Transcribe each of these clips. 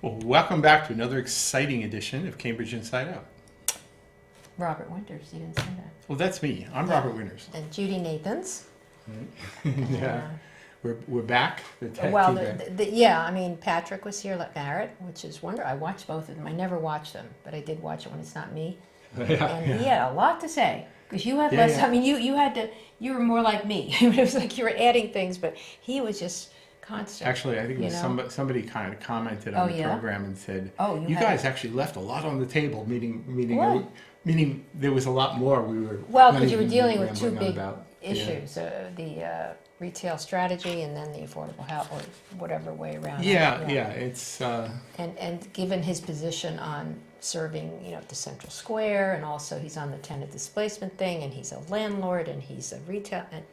Well, welcome back to another exciting edition of Cambridge Inside Out. Robert Winters, you didn't say that. Well, that's me. I'm Robert Winters. And Judy Nathans. Yeah, we're back. The tech Well, team back. yeah, I mean, Patrick was here, Barrett, which is wonderful. I watched both of them. I never watched them, but I did watch it when it's not me. And he had a lot to say. Because you had less, I mean, you were more like me. It was like you were adding things, but he was just constant. Actually, I think it was somebody kind of commented on the program and said, you guys actually left a lot on the table, meaning there was a lot more we were. Well, because you were dealing with two big issues, Yeah. the retail strategy and then the affordable house, or whatever way around. Yeah, it's. And given his position on serving, the Central Square, and also he's on the tenant displacement thing, and he's a landlord, and he's a retail, and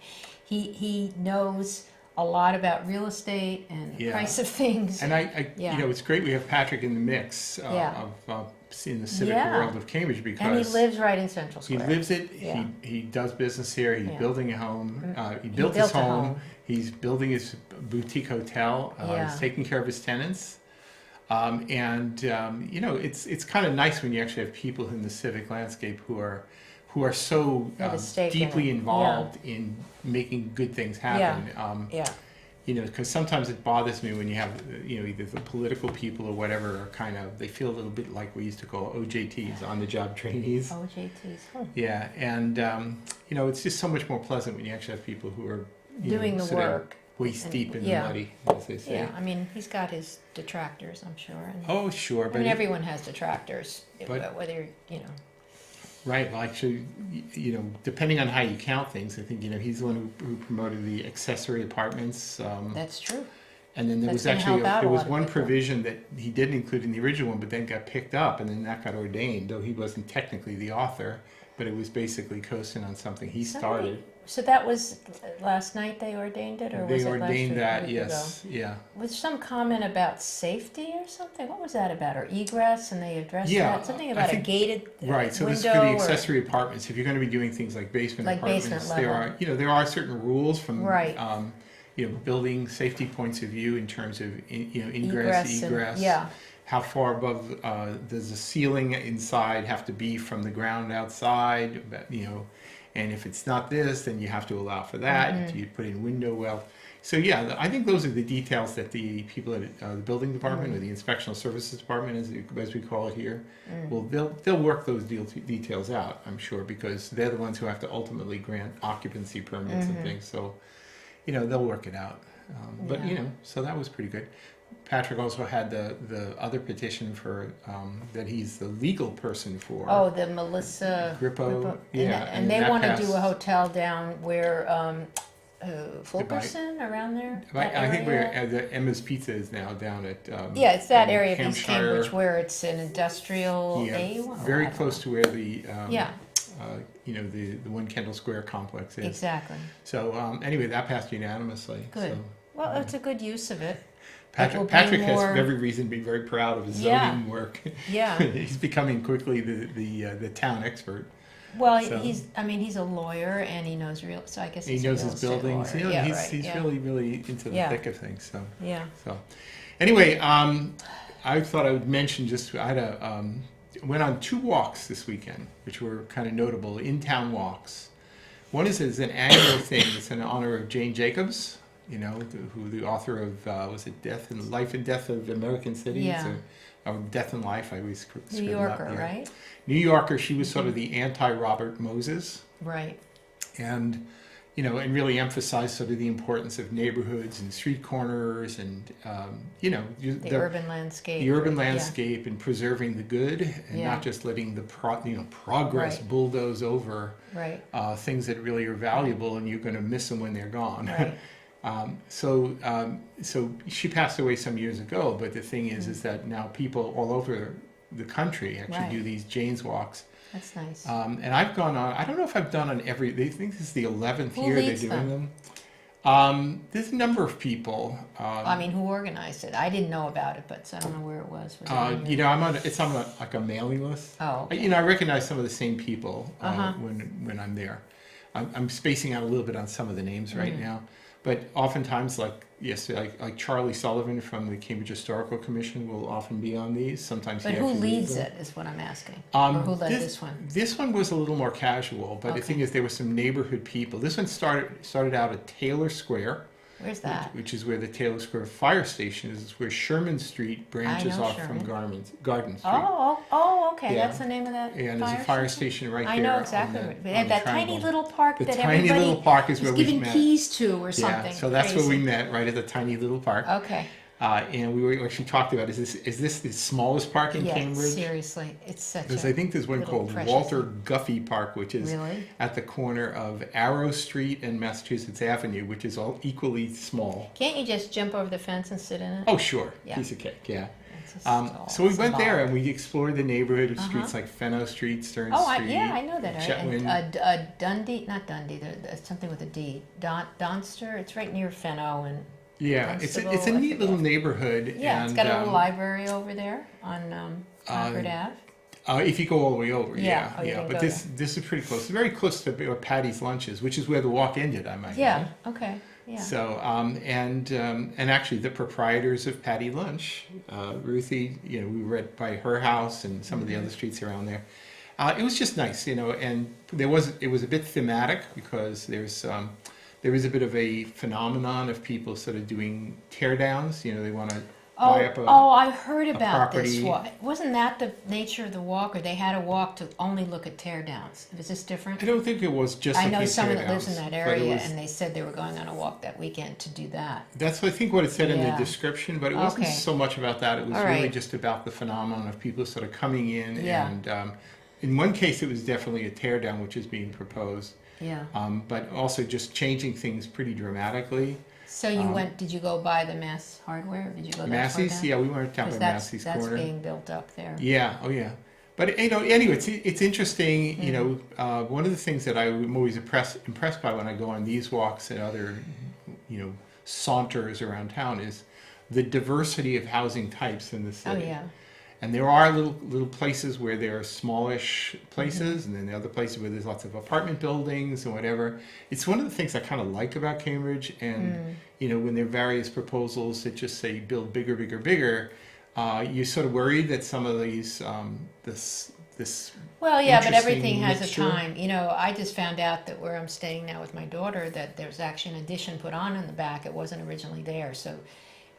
he knows a lot about real estate and the price of things. And it's great we have Patrick in the mix of in the civic world of Cambridge, because and he lives right in Central Square. He lives it. Yeah. He does business here. He's building a home. He built his home. He's building his boutique hotel. He's taking care of his tenants. It's kind of nice when you actually have people in the civic landscape who are so deeply involved in making good things happen. Because sometimes it bothers me when you have, either the political people or whatever are they feel a little bit like we used to call OJTs, on the job trainees. OJTs, huh. Yeah, and it's just so much more pleasant when you actually have people who are doing the work. Waist deep in the muddy, as they say. Yeah, I mean, he's got his detractors, I'm sure. And, sure. But everyone has detractors, whether, Right. Well, actually, depending on how you count things, I think, he's the one who promoted the accessory apartments. That's true. And then there was one provision that he didn't include in the original one, but then got picked up, and then that got ordained, though he wasn't technically the author, but it was basically coasting on something he started. So that was last night they ordained it, or was it last week? They ordained that, yes, yeah. Was some comment about safety or something? What was that about? Or egress, and they addressed that? Something about a gated right. So window, this is for the accessory apartments. If you're going to be doing things like basement apartments, there are certain rules from building safety points of view in terms of ingress, egress. How far above does the ceiling inside have to be from the ground outside? And if it's not this, then you have to allow for that. Mm-hmm. You put in window well. So I think those are the details that the people at the building department or the inspectional services department, as we call it here, they'll work those details out, I'm sure, because they're the ones who have to ultimately grant occupancy permits and things. So, they'll work it out. So that was pretty good. Patrick also had the other petition for that he's the legal person for. Oh, the Melissa Grippo. And they want to do a hotel down where Fulkerson, around there. I think where the Emma's Pizza is now down at. It's that area of East Cambridge where it's an industrial very close to where the the One Kendall Square complex is. Exactly. So anyway, that passed unanimously. Good. So, well, it's a good use of it. Patrick has every reason to be very proud of his zoning work. Yeah. He's becoming quickly the town expert. Well, he's a lawyer and he knows so I guess he knows his buildings. He's really into the thick of things. So anyway, I thought I would mention I went on 2 walks this weekend, which were kind of notable, in-town walks. One is an annual thing. It's in honor of Jane Jacobs. Who the author of was it Life and Death of American Cities or Death and Life? I always New Yorker, right? New Yorker. She was sort of the anti-Robert Moses, right? And and really emphasized sort of the importance of neighborhoods and street corners and the urban landscape, and preserving the good and not just letting the progress bulldoze over things that really are valuable, and you're going to miss them when they're gone. Right. So she passed away some years ago, but the thing is that now people all over the country actually do these Jane's walks. That's nice. And I've gone on, I don't know if I've done on they think this is the 11th year they're doing them. There's a number of people. Who organized it? I didn't know about it, but so I don't know where it was. It's on like a mailing list. Oh. Okay. I recognize some of the same people when I'm there. I'm spacing out a little bit on some of the names right now. But oftentimes, like, yes, like Charlie Sullivan from the Cambridge Historical Commission will often be on these. Sometimes But he who actually leads them. it is what I'm asking. Or who led this one? This one was a little more casual, but the thing is, there were some neighborhood people. This one started out at Taylor Square. Where's that? Which is where the Taylor Square Fire Station is. It's where Sherman Street branches off from Garden Street. Okay. Yeah. That's the name of that. And there's a fire station right there. I know exactly. They have that tiny little park the that tiny everybody little park is where was we given met. keys to or something. Yeah, so that's crazy. where we met, right at the tiny little park. Okay. And we actually talked about, is this the smallest park in Cambridge? Seriously, it's such Because a I think there's one called precious Walter Guffey Park, which is Really? at the corner of Arrow Street and Massachusetts Avenue, which is all equally small. Can't you just jump over the fence and sit in it? Oh, sure. Yeah. Piece of cake, yeah. It's just So we went there symbolic. and we explored the neighborhood of streets like Fenno Street, Stern Street. I know that. Chetwynd. And, Dundee, not Dundee. There's something with a D. Donster. It's right near Fenno and. Yeah, it's a Dunstable, I neat little forget. neighborhood. Yeah, and, it's got a little library over there on Concord Ave. if you go all the way over, Yeah. Oh, you yeah. didn't But go this is pretty close. It's very close to where Patty's Lunches, which is where the walk ended, I might Yeah. add. Okay. Yeah. So and actually the proprietors of Patty Lunch, Ruthie, we were at by her house and some of the other streets around there. It was just nice, and it was a bit thematic because there is a bit of a phenomenon of people sort of doing tear downs. They want to buy up I heard about this property. walk. Wasn't that the nature of the walk, or they had a walk to only look at tear downs? Was this different? I don't think it was just. I know looking at someone tear that lives in downs, that but it area, was- and they said they were going on a walk that weekend to do that. That's I think what it said in the Yeah. description, but it wasn't Okay. so much about that. It was All really right. just about the phenomenon of people sort of coming in Yeah. and. In one case, it was definitely a tear down, which is being proposed. Yeah. But also just changing things pretty dramatically. So you went? Did you go by the Mass Hardware? Or did you go that Massey's, far down? yeah, we went down by 'Cause Massey's that's corner. being built up there. Yeah, oh yeah. But anyway, it's interesting. One of the things that I'm always impressed by when I go on these walks and other, saunters around town is the diversity of housing types in the Oh city. yeah. And there are little places where there are smallish places, and then the other places where there's lots of apartment buildings and whatever. It's one of the things I kind of like about Cambridge. And when there are various proposals that just say build bigger, bigger, bigger, you're sort of worried that some of these this. Well, yeah, but interesting everything has mixture. a time. I just found out that where I'm staying now with my daughter, that there's actually an addition put on in the back. It wasn't originally there, so.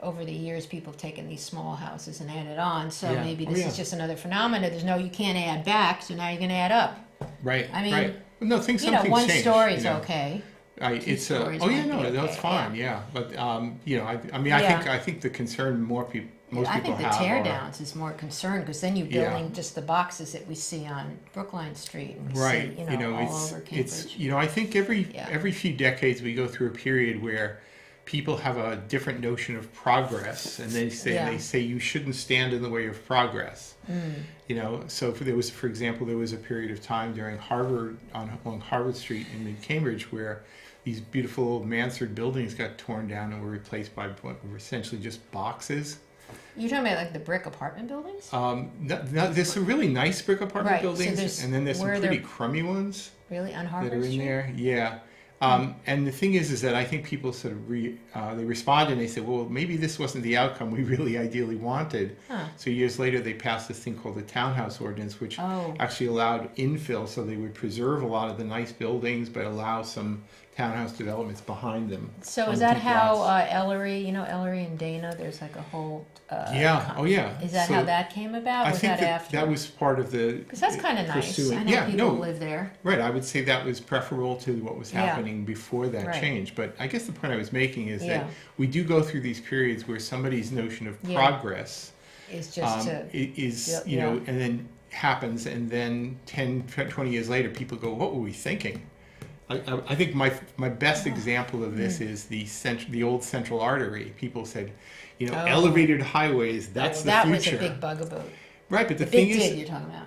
Over the years, people have taken these small houses and added on. So Yeah. maybe Oh, this yeah. is just another phenomenon. You can't add back, so now you're going to add up. Right. I mean, right. No, something's one changed, story's okay. It's stories oh yeah, might be no, it's okay, fine, yeah. But I Yeah. think the concern most I people think the have tear are- downs is more concern because then you're Yeah. building just the boxes that we see on Brookline Street and we Right. see, all over Cambridge. I think every Yeah. few decades we go through a period where people have a different notion of progress, and they say you shouldn't stand in the way of progress. So for example, there was a period of time during along Harvard Street in Cambridge where these beautiful old mansard buildings got torn down and were replaced by what were essentially just boxes. You're talking about like the brick apartment buildings? There's some really nice brick apartment Right, so buildings, and then there's some where pretty they're- crummy ones Really? On that Harvard are in Street? there. Yeah. And the thing is that I think people sort of they respond and they say, well, maybe this wasn't the outcome we really ideally wanted. Huh. So years later, they passed this thing called the Townhouse Ordinance, which Oh. actually allowed infill, so they would preserve a lot of the nice buildings, but allow some townhouse developments behind them. So on is that deep how lots. Ellery, Ellery and Dana, there's like a whole... Yeah. Oh, yeah. Is that So how that came about? I Was think that after? that was part of the Because that's kind of nice. pursuing. I know Yeah, people no, live there. right. I would say that was preferable to what was Yeah. happening before that Right. change. But I guess the point I was making is Yeah. that we do go through these periods where somebody's notion of Yeah. progress It's just is and then happens, and then 10, 20 years later, people go, what were we thinking? I think my best example of this is the old Central Artery. People said, elevated highways, that's the that future. was a big bugaboo. Right, but the The thing big is, dig you're talking about.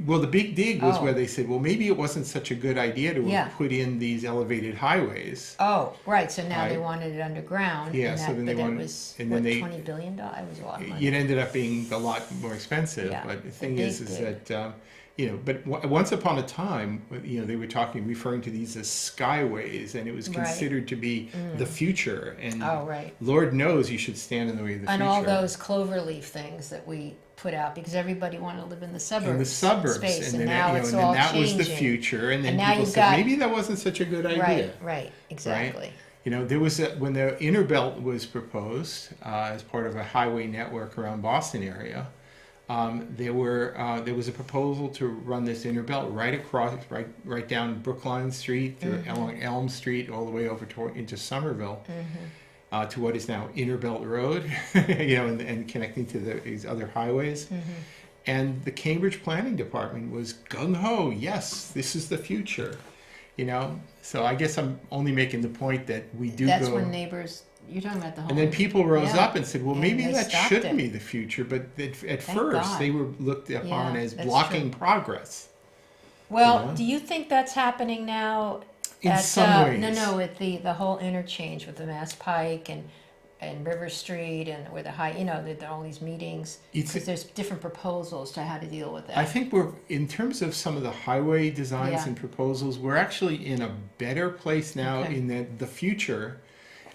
well, the big dig was Oh. where they said, well, maybe it wasn't such a good idea to Yeah. have put in these elevated highways. Oh, right. So now they Right. wanted it underground. Yeah, and so that, then they but wanted- it was and then they- $20 billion. It was a lot of money. It ended up being a lot more expensive. Yeah, But the it's a thing big is dig. that but once upon a time, they were referring to these as skyways, and it was considered to be the future. And Lord knows you should stand in the way of the future. And all those cloverleaf things that we put out because everybody wanted to live in the suburbs. In the suburbs, space, and then now it's all that changing. was the future, and then now people said maybe that wasn't such a good idea. Right, exactly. Right? There was when the inner belt was proposed as part of a highway network around Boston area. There was a proposal to run this inner belt right across, right down Brookline Street, through Elm Street, all the way over into Somerville, to what is now Inner Belt Road, and connecting to these other highways. And the Cambridge Planning Department was gung ho. Yes, this is the future. So I guess I'm only making the point that we do. That's when neighbors. You're talking about the whole. And then people rose up and said, well, maybe that shouldn't be the future. But at first, they were looked upon as blocking progress. Well, do you think that's happening now? In some ways. No, with the whole interchange with the Mass Pike and River Street and where the high, there are all these meetings. Because there's different proposals to how to deal with that. I think in terms of some of the highway designs and proposals, we're actually in a better place now in that the future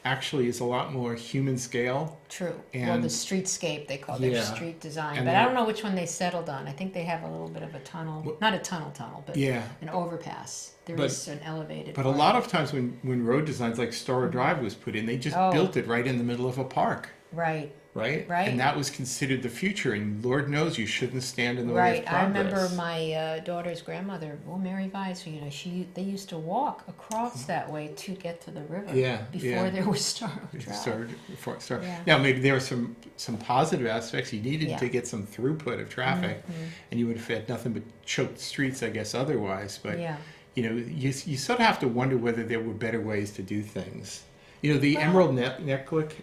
actually is a lot more human scale. True. And the streetscape, they call their street design. But I don't know which one they settled on. I think they have a little bit of a tunnel. Not a tunnel, but an overpass. There is an elevated But part. a lot of times when road designs like Star Drive was put in, they just built it right in the middle of a park. Right. Right? And that was considered the future, and Lord knows you shouldn't stand in the way of progress. I remember my daughter's grandmother, Mary Vise, they used to walk across that way to get to the river before there was Star Drive. Now, maybe there were some positive aspects. You needed to get some throughput of traffic, and you would have had nothing but choked streets, I guess, otherwise. But, you sort of have to wonder whether there were better ways to do things. The Emerald Netflix.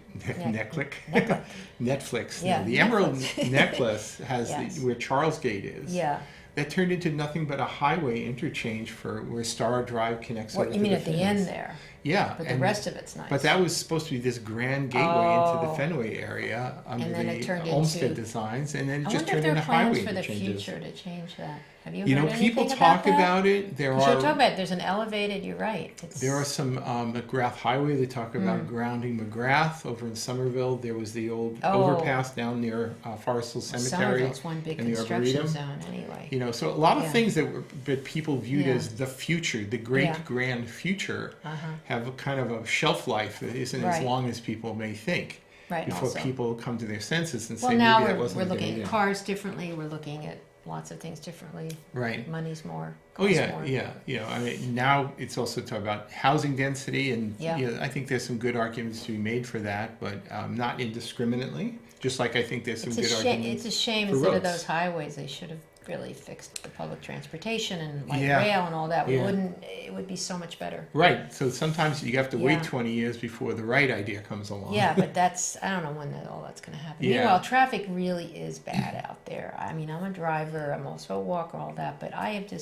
The Emerald Necklace has where Charles Gate is. Yeah. That turned into nothing but a highway interchange for where Star Drive connects. What you mean at the end there? Yeah. But the rest of it's nice. But that was supposed to be this grand gateway into the Fenway area under the Olmsted designs, and then it just turned into highway interchanges. I wonder if there are plans for the future to change that. Have you heard anything people talk about it. There are. Talk about it. There's an elevated. You're right. There are some McGrath Highway. They talk about grounding McGrath over in Somerville. There was the old overpass down near Forest Hill Cemetery. Somerville's one big construction zone, anyway. So a lot of things that people viewed as the future, the great grand future, have a kind of a shelf life that isn't as long as people may think. Right. Before people come to their senses and say, maybe that wasn't a good idea. We're looking at cars differently. We're looking at lots of things differently. Right. Money's more. More. I mean, now it's also talking about housing density, and I think there's some good arguments to be made for that, but not indiscriminately. Just like I think there's some good arguments. It's a shame instead of those highways, they should have really fixed the public transportation and rail and all that. It would be so much better. Right. So sometimes you have to wait 20 years before the right idea comes along. Yeah, but I don't know when all that's going to happen. Meanwhile, traffic really is bad out there. I mean, I'm a driver. I'm also a walker, all that. But it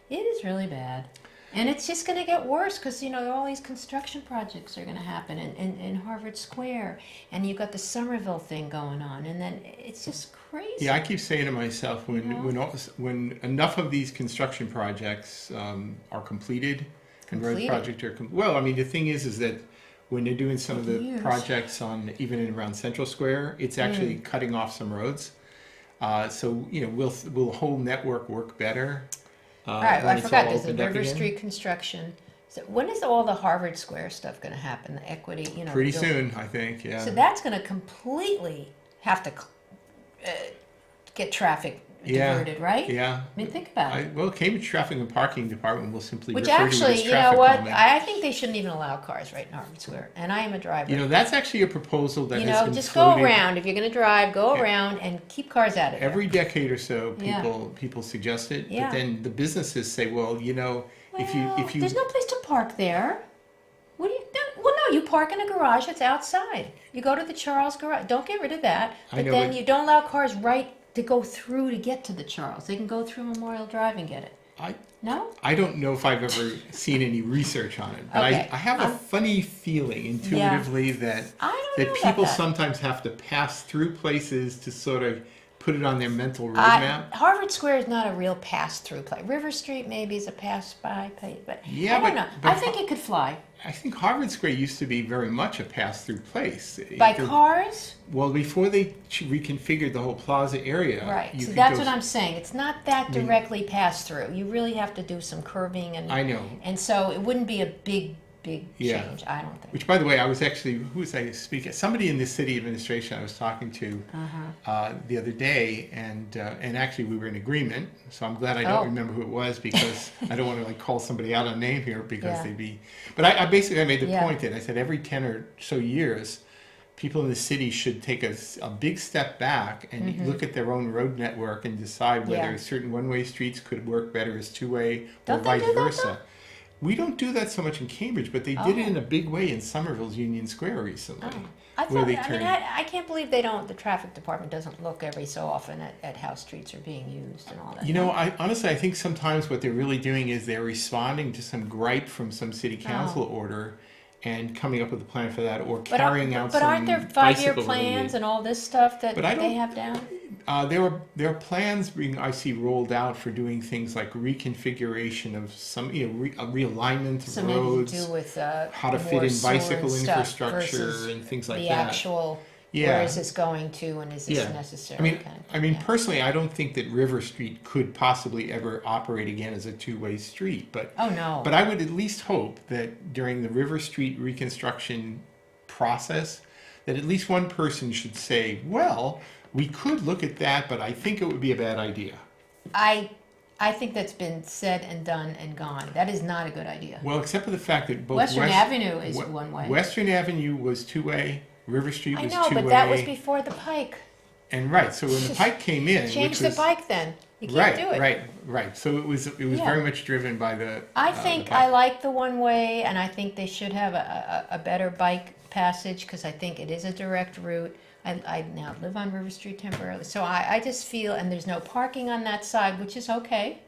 is really bad. And it's just going to get worse because, all these construction projects are going to happen in Harvard Square. And you've got the Somerville thing going on. And then it's just crazy. Yeah, I keep saying to myself, when enough of these construction projects are completed, and road projects are the thing is that when they're doing some of the projects even around Central Square, it's actually cutting off some roads. So, will the whole network work better? Right, I forgot. There's the River Street construction. So when is all the Harvard Square stuff going to happen? The equity, Pretty soon, I think. Yeah. So that's going to completely have to get traffic diverted, right? Yeah. I mean, think about it. Cambridge Traffic and Parking Department will simply refer to it as you know what? I think they shouldn't even allow cars right in Harvard Square. And I am a driver. That's actually a proposal that has been just floated. go around. If you're going to drive, go around and keep cars out of there. Every decade or so, people suggest it. Yeah. But then the businesses say, if you there's no place to park there. What do you do? Well, no, you park in a garage that's outside. You go to the Charles garage. Don't get rid of that. But then you don't allow cars to go through to get to the Charles. They can go through Memorial Drive and get it. No? I don't know if I've ever seen any research on it, but I have a funny feeling intuitively that people sometimes have to pass through places to sort of put it on their mental roadmap. Harvard Square is not a real pass-through place. River Street maybe is a pass-by place, but yeah, I don't know. I think it could fly. I think Harvard Square used to be very much a pass-through place. By cars? Well, before they reconfigured the whole plaza area. Right. So that's what I'm saying. It's not that directly pass-through. You really have to do some curving. And I know. And so it wouldn't be a big change, I don't think. Which, by the way, I was actually, who was I speaking? Somebody in the city administration I was talking to the other day, and actually we were in agreement. So I'm glad I don't remember who it was, because I don't want to like call somebody out on name here, because they'd be. But I basically made the point that I said every 10 or so years, people in the city should take a big step back and look at their own road network and decide whether certain one-way streets could work better as two-way or vice versa. We don't do that so much in Cambridge, but they did it in a big way in Somerville's Union Square recently. I can't believe the traffic department doesn't look every so often at how streets are being used and all that. You know, honestly, I think sometimes what they're really doing is they're responding to some gripe from some city council order and coming up with a plan for that, or carrying out some. But aren't there 5-year plans and all this stuff that they have down? There are plans being, I see, rolled out for doing things like reconfiguration of some, a realignment of roads, maybe do with how to fit in bicycle infrastructure and things like that. The actual, where is this going to, and is this necessary? I mean, personally, I don't think that River Street could possibly ever operate again as a two-way street, but But I would at least hope that during the River Street reconstruction process, that at least one person should say, well, we could look at that, but I think it would be a bad idea. I think that's been said and done and gone. That is not a good idea. Well, except for the fact that both Western Avenue is one way. Western Avenue was two-way. River Street was two-way. I know, but that was before the Pike. And so when the Pike came in, change the Pike then. You can't do it. Right. So it was very much driven by the. I think I like the one way, and I think they should have a better bike passage, because I think it is a direct route. I now live on River Street temporarily, so I just feel, and there's no parking on that side, which is okay.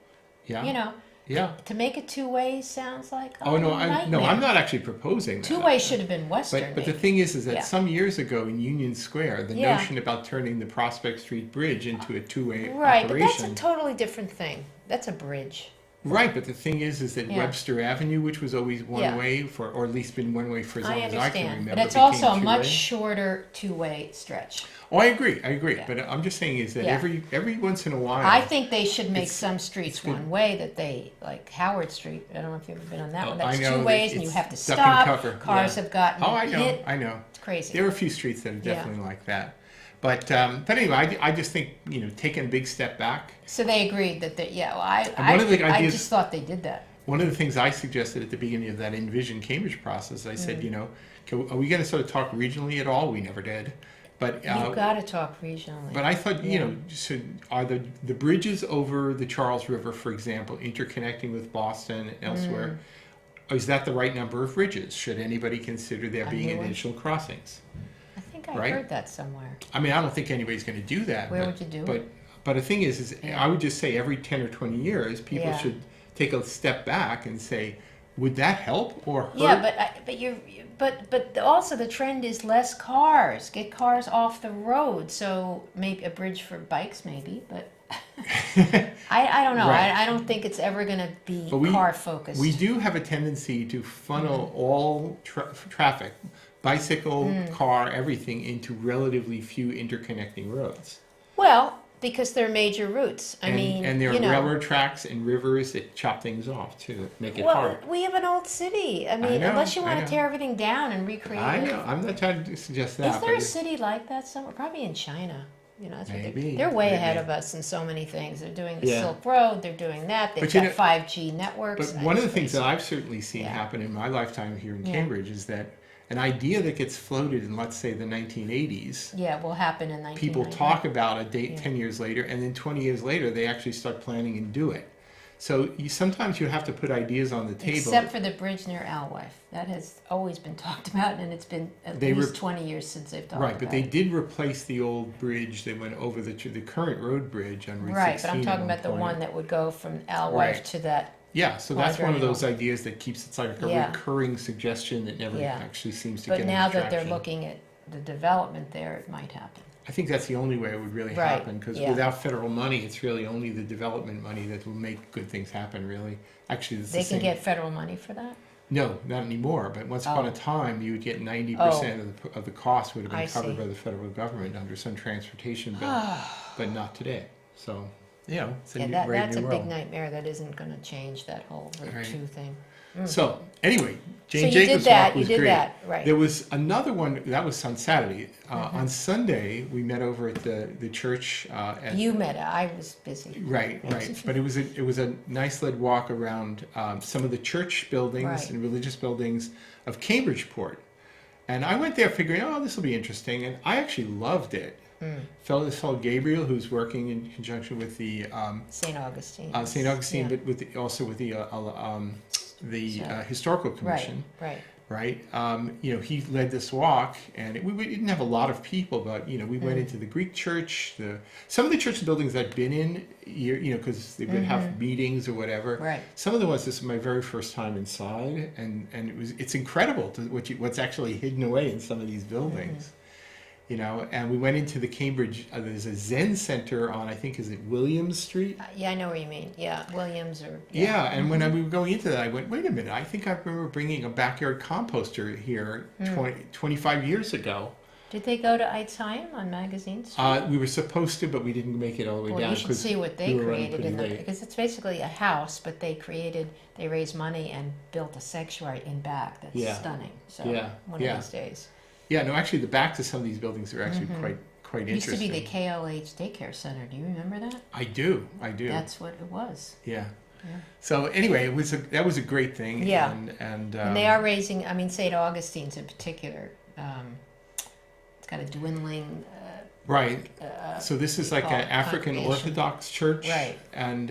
Yeah. You know. Yeah. To make it two-way sounds like I'm not actually proposing that. Two-way should have been Western. But the thing is that some years ago in Union Square, the notion about turning the Prospect Street Bridge into a two-way operation. But that's a totally different thing. That's a bridge. Right, but the thing is that Webster Avenue, which was always one way or at least been one way for as long as I can remember, but it's also a much shorter two-way stretch. Oh, I agree. But I'm just saying is that every once in a while, I think they should make some streets one way, that they, like Howard Street. I don't know if you've ever been on that one. That's two ways, and you have to stop. Cars have gotten hit. I know. It's crazy. There are a few streets that are definitely like that. But anyway, I just think, taking a big step back. So they agreed that I just thought they did that. One of the things I suggested at the beginning of that Envision Cambridge process, I said, are we going to sort of talk regionally at all? We never did. But you've got to talk regionally. But I thought, are the bridges over the Charles River, for example, interconnecting with Boston and elsewhere, is that the right number of bridges? Should anybody consider there being additional crossings? I heard that somewhere. I mean, I don't think anybody's going to do that. Where would you do it? But the thing is I would just say every 10 or 20 years, people should take a step back and say, would that help or hurt? Yeah, but also the trend is less cars. Get cars off the road. So maybe a bridge for bikes, maybe, but I don't know. Right. I don't think it's ever going to be car focused. We do have a tendency to funnel all traffic, bicycle, car, everything, into relatively few interconnecting roads. Well, because they're major routes. And there are railroad tracks and rivers that chop things off to make it hard. Well, we have an old city. Unless you want to tear everything down and recreate it. I know. I'm not trying to suggest that. Is there a city like that somewhere? Probably in China. That's maybe. They're way ahead of us in so many things. They're doing the Silk Road. They're doing that. They've got 5G networks. But one of the things that I've certainly seen happen in my lifetime here in Cambridge is that an idea that gets floated in, let's say, the 1980s. Yeah, will happen in 1990. People talk about a date 10 years later, and then 20 years later, they actually start planning and do it. So sometimes you have to put ideas on the table. Except for the bridge near Alewife. That has always been talked about, and it's been at least 20 years since they've talked about it. Right, but they did replace the old bridge. They went over the current road bridge on Route 16. Right, but I'm talking about the one that would go from Alewife to that. Yeah, so that's one of those ideas that keeps, it's like a recurring suggestion that never actually seems to get any traction. But now that they're looking at the development there, it might happen. I think that's the only way it would really happen, because without federal money, it's really only the development money that will make good things happen, really. Actually, it's they can get federal money for that? No, not anymore. But once upon a time, you would get 90% of the cost would have been covered by the federal government under some transportation bill, but not today. So, it's a that's a new big world. nightmare. That isn't going to change that whole Route 2 thing. So, anyway, Jane so you Jacobs did that. Walk was you did great. that, right? There was another one that was on Saturday. On Sunday, we met over at the church. You met. I was busy. Right. But it was a nice led walk around some of the church buildings and religious buildings of Cambridgeport, and I went there figuring, this will be interesting, and I actually loved it. This fellow Gabriel, who's working in conjunction with the St. Augustine, but also with the historical commission. Right. He led this walk, and we didn't have a lot of people, but we went into the Greek church, some of the church buildings I'd been in, because they would have meetings or whatever. Right. Some of the ones, this is my very first time inside, and it's incredible what's actually hidden away in some of these buildings. And we went into the Cambridge, there's a Zen Center on, I think, is it Williams Street? Yeah, I know where you mean. Yeah, Williams or... And when we were going into that, I went, wait a minute, I think I remember bringing a backyard composter here 25 years ago. Did they go to Eitzheim on Magazine Street? We were supposed to, but we didn't make it all the way down. You should see what they created because it's basically a house, but they raised money and built a sanctuary in back that's stunning. So one of these days. Yeah, no, actually, the backs of some of these buildings are actually quite interesting. It used to be the KLH Daycare Center. Do you remember that? I do. That's what it was. Yeah. So anyway, that was a great thing. Yeah. And they are raising. I mean, St. Augustine's in particular. It's got a dwindling. Right. So this is like an African Orthodox church. Right. And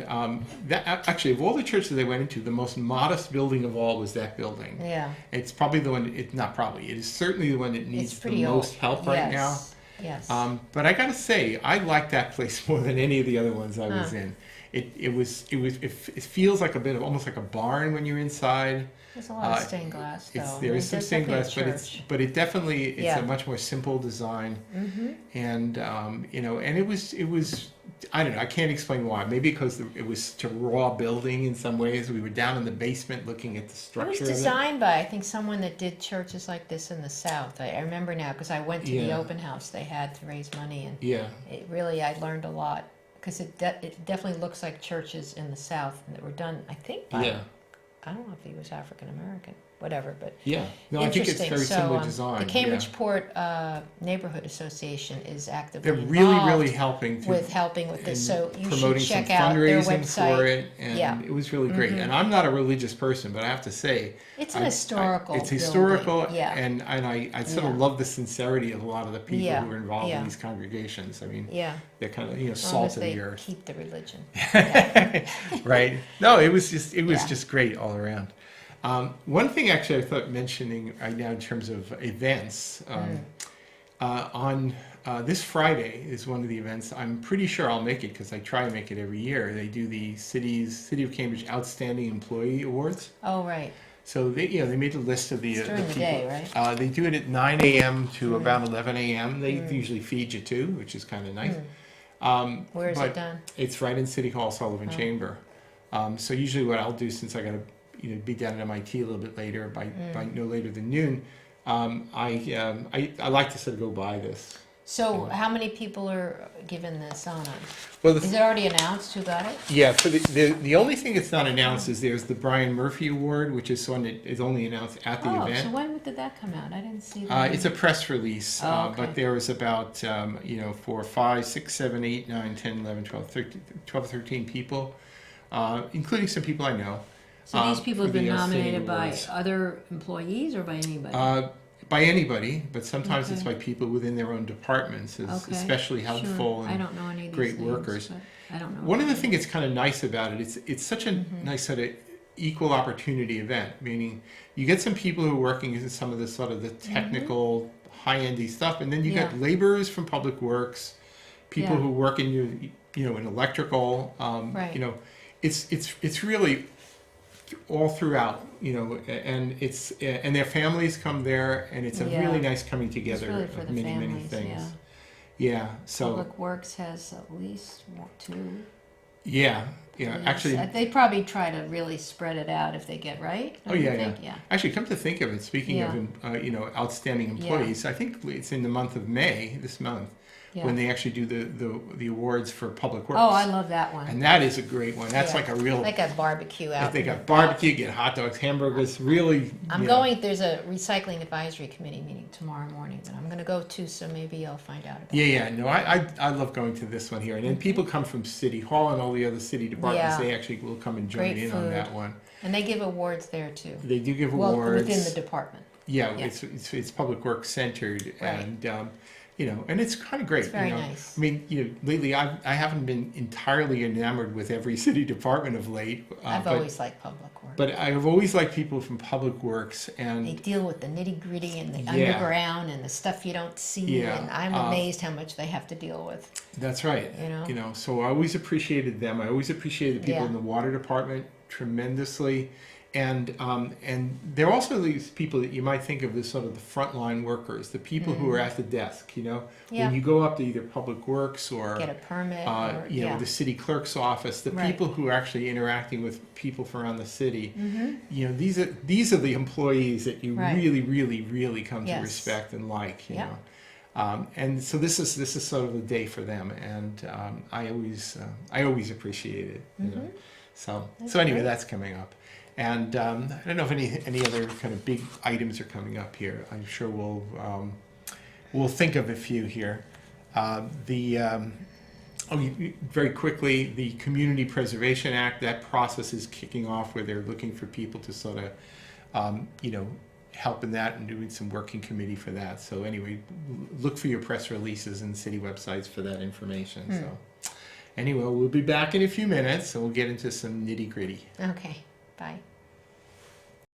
that actually, of all the churches they went into, the most modest building of all was that building. Yeah. It's probably the one. It is certainly the one that needs the most help right now. Yes. But I got to say, I like that place more than any of the other ones I was in. It feels like almost like a barn when you're inside. There's a lot of stained glass, though. There is some stained glass, but it definitely it's a much more simple design, and and it was I don't know, I can't explain why. Maybe because it was such a raw building in some ways. We were down in the basement looking at the structure. It was designed by, I think, someone that did churches like this in the South. I remember now because I went to the open house they had to raise money, and I learned a lot because it definitely looks like churches in the South that were done, I think, by I don't know if he was African American, whatever, but I think it's very similar design. The Cambridgeport Neighborhood Association is actively They're really helping with this. So you promoting should check some out their fundraising website. for it, and it was really great. And I'm not a religious person, but I have to say, it's an historical. It's historical, and I sort of love the sincerity of a lot of the people who are involved in these congregations. I mean, they're kind of salt of the earth. Keep the religion. Right? No, it was just great all around. One thing actually I thought mentioning right now in terms of events, on this Friday is one of the events. I'm pretty sure I'll make it because I try to make it every year. They do the City of Cambridge Outstanding Employee Awards. Oh, right. So they made a list of the it's during the people. Day, right? They do it at 9 a.m. to about 11 a.m. They usually feed you too, which is kind of nice. Where is it done? It's right in City Hall, Sullivan Chamber. So usually what I'll do, since I got to be down at MIT a little bit later, by no later than noon, I like to sort of go by this. So how many people are given this honor? Well, is it already announced who got it? Yeah. So the only thing that's not announced is there's the Brian Murphy Award, which is one that is only announced at the event. So when did that come out? I didn't see that. It's a press release, but there was about 4, 5, 6, 7, 8, 9, 10, 11, 12, 13 people, including some people I know. So these people have been nominated by other employees or by anybody? By anybody, but sometimes it's by people within their own departments, especially helpful and I don't know any of great these names, workers. I don't know. One of the things that's kind of nice about it, it's such a nice sort of equal opportunity event, meaning you get some people who are working in some of the sort of the technical high-endy stuff, and then you get laborers from public works, people who work in in electrical, it's really all throughout, and and their families come there, and it's a really nice coming together really for of the many families, things. Yeah. So Public Works has at least 2. yeah. Actually, they probably try to really spread it out if they get right. Oh yeah. Actually, come to think of it, speaking of outstanding employees, I think it's in the month of May this month when they actually do the awards for Public Works. Oh, I love that one. And that is a great one. That's like a real. They got barbecue out. They got barbecue, get hot dogs, hamburgers. Really. I'm going. There's a recycling advisory committee meeting tomorrow morning that I'm going to go to. So maybe I'll find out about. Yeah. No, I love going to this one here, and then people come from City Hall and all the other city departments. They actually will come and join in on that one. And they give awards there too. They do give awards within the department. Yeah. It's Public Works centered, and and it's kind of great. It's very nice. I mean, lately I haven't been entirely enamored with every city department of late. I've always liked Public Works. But I've always liked people from Public Works, and they deal with the nitty gritty and the underground and the stuff you don't see. Yeah. And I'm amazed how much they have to deal with. That's right. So I always appreciated them. I always appreciated the people in the water department tremendously. And they're also these people that you might think of as sort of the frontline workers, the people who are at the desk, when you go up to either Public Works or get a permit, the city clerk's office, the people who are actually interacting with people from around the city, these are the employees that you really, really, really come to respect and like, and so this is sort of the day for them, and I always appreciate it. So anyway, that's coming up. And I don't know if any other kind of big items are coming up here. I'm sure we'll think of a few here. Very quickly, the Community Preservation Act, that process is kicking off where they're looking for people to sort of, help in that and doing some working committee for that. So anyway, look for your press releases and city websites for that information. So anyway, we'll be back in a few minutes and we'll get into some nitty gritty. Okay, bye.